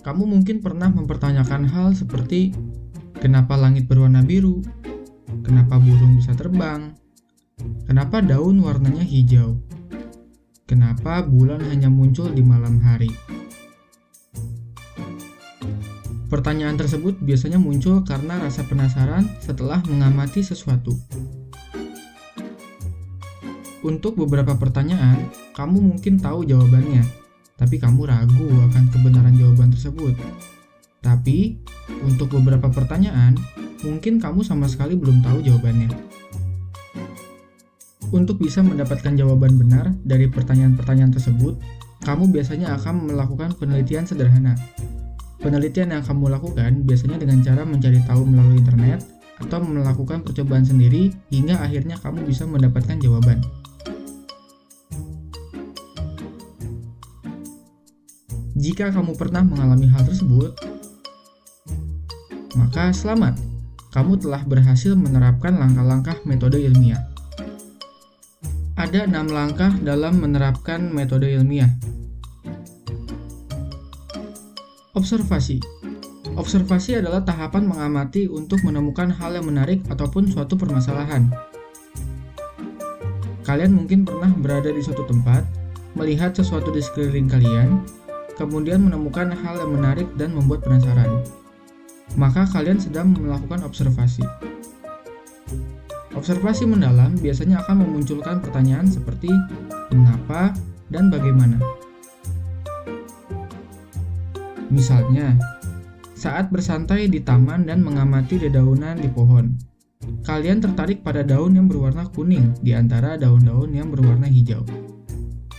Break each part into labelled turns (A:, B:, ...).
A: Kamu mungkin pernah mempertanyakan hal seperti kenapa langit berwarna biru, kenapa burung bisa terbang, kenapa daun warnanya hijau, kenapa bulan hanya muncul di malam hari. Pertanyaan tersebut biasanya muncul karena rasa penasaran setelah mengamati sesuatu. Untuk beberapa pertanyaan, kamu mungkin tahu jawabannya, tapi kamu ragu akan kebenaran jawaban tersebut. Tapi, untuk beberapa pertanyaan, mungkin kamu sama sekali belum tahu jawabannya. Untuk bisa mendapatkan jawaban benar dari pertanyaan-pertanyaan tersebut, kamu biasanya akan melakukan penelitian sederhana. Penelitian yang kamu lakukan biasanya dengan cara mencari tahu melalui internet atau melakukan percobaan sendiri hingga akhirnya kamu bisa mendapatkan jawaban. Jika kamu pernah mengalami hal tersebut, maka selamat, kamu telah berhasil menerapkan langkah-langkah metode ilmiah. Ada 6 langkah dalam menerapkan metode ilmiah. Observasi. Observasi adalah tahapan mengamati untuk menemukan hal yang menarik ataupun suatu permasalahan. Kalian mungkin pernah berada di suatu tempat, melihat sesuatu di sekeliling kalian, kemudian menemukan hal yang menarik dan membuat penasaran. Maka kalian sedang melakukan observasi. Observasi mendalam biasanya akan memunculkan pertanyaan seperti mengapa dan bagaimana. Misalnya, saat bersantai di taman dan mengamati dedaunan di pohon, kalian tertarik pada daun yang berwarna kuning di antara daun-daun yang berwarna hijau.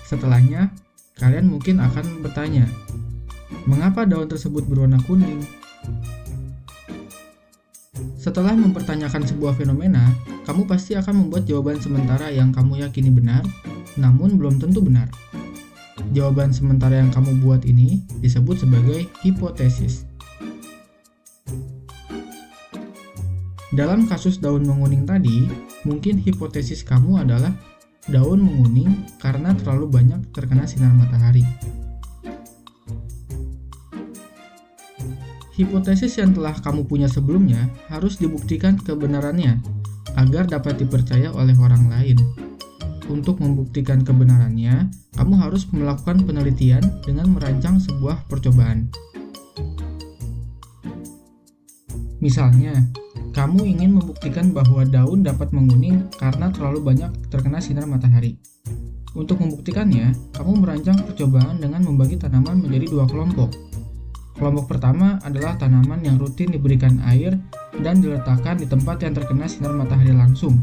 A: Setelahnya, kalian mungkin akan bertanya, mengapa daun tersebut berwarna kuning? Setelah mempertanyakan sebuah fenomena, kamu pasti akan membuat jawaban sementara yang kamu yakini benar, namun belum tentu benar. Jawaban sementara yang kamu buat ini disebut sebagai hipotesis. Dalam kasus daun menguning tadi, mungkin hipotesis kamu adalah daun menguning karena terlalu banyak terkena sinar matahari. Hipotesis yang telah kamu punya sebelumnya harus dibuktikan kebenarannya agar dapat dipercaya oleh orang lain. Untuk membuktikan kebenarannya, kamu harus melakukan penelitian dengan merancang sebuah percobaan. Misalnya, kamu ingin membuktikan bahwa daun dapat menguning karena terlalu banyak terkena sinar matahari. Untuk membuktikannya, kamu merancang percobaan dengan membagi tanaman menjadi 2 kelompok. Kelompok pertama adalah tanaman yang rutin diberikan air dan diletakkan di tempat yang terkena sinar matahari langsung.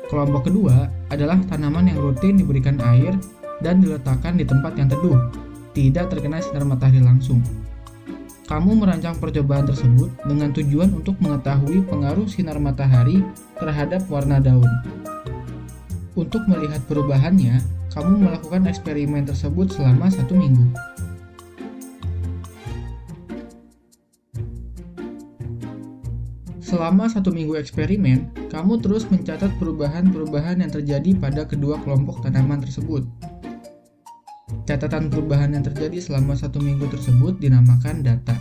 A: Kelompok kedua adalah tanaman yang rutin diberikan air dan diletakkan di tempat yang teduh, tidak terkena sinar matahari langsung. Kamu merancang percobaan tersebut dengan tujuan untuk mengetahui pengaruh sinar matahari terhadap warna daun. Untuk melihat perubahannya, kamu melakukan eksperimen tersebut selama 1 minggu. Selama 1 minggu eksperimen, kamu terus mencatat perubahan-perubahan yang terjadi pada kedua kelompok tanaman tersebut. Catatan perubahan yang terjadi selama 1 minggu tersebut dinamakan data.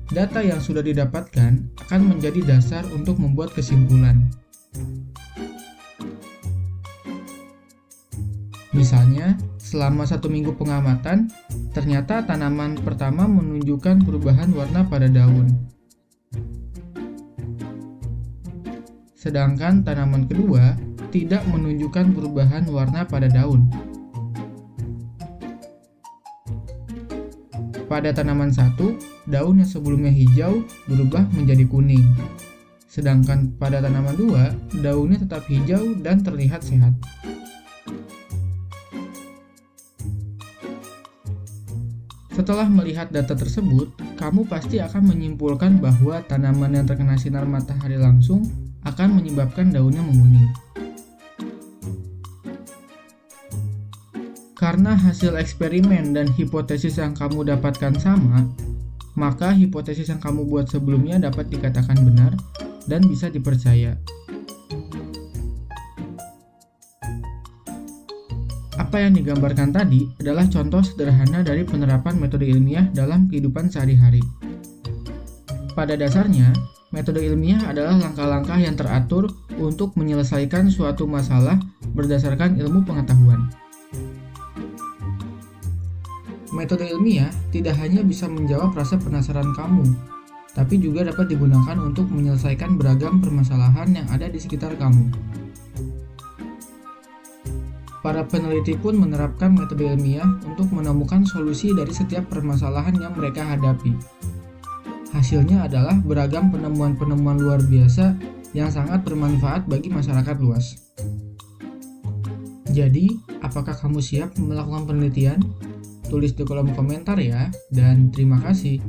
A: Data yang sudah didapatkan akan menjadi dasar untuk membuat kesimpulan. Misalnya, selama 1 minggu pengamatan, ternyata tanaman pertama menunjukkan perubahan warna pada daun. Sedangkan tanaman kedua tidak menunjukkan perubahan warna pada daun. Pada tanaman 1, daun yang sebelumnya hijau berubah menjadi kuning. Sedangkan pada tanaman 2, daunnya tetap hijau dan terlihat sehat. Setelah melihat data tersebut, kamu pasti akan menyimpulkan bahwa tanaman yang terkena sinar matahari langsung akan menyebabkan daunnya menguning. Karena hasil eksperimen dan hipotesis yang kamu dapatkan sama, maka hipotesis yang kamu buat sebelumnya dapat dikatakan benar dan bisa dipercaya. Apa yang digambarkan tadi adalah contoh sederhana dari penerapan metode ilmiah dalam kehidupan sehari-hari. Pada dasarnya, metode ilmiah adalah langkah-langkah yang teratur untuk menyelesaikan suatu masalah berdasarkan ilmu pengetahuan. Metode ilmiah tidak hanya bisa menjawab rasa penasaran kamu, tapi juga dapat digunakan untuk menyelesaikan beragam permasalahan yang ada di sekitar kamu. Para peneliti pun menerapkan metode ilmiah untuk menemukan solusi dari setiap permasalahan yang mereka hadapi. Hasilnya adalah beragam penemuan-penemuan luar biasa yang sangat bermanfaat bagi masyarakat luas. Jadi, apakah kamu siap melakukan penelitian? Tulis di kolom komentar ya, dan terima kasih.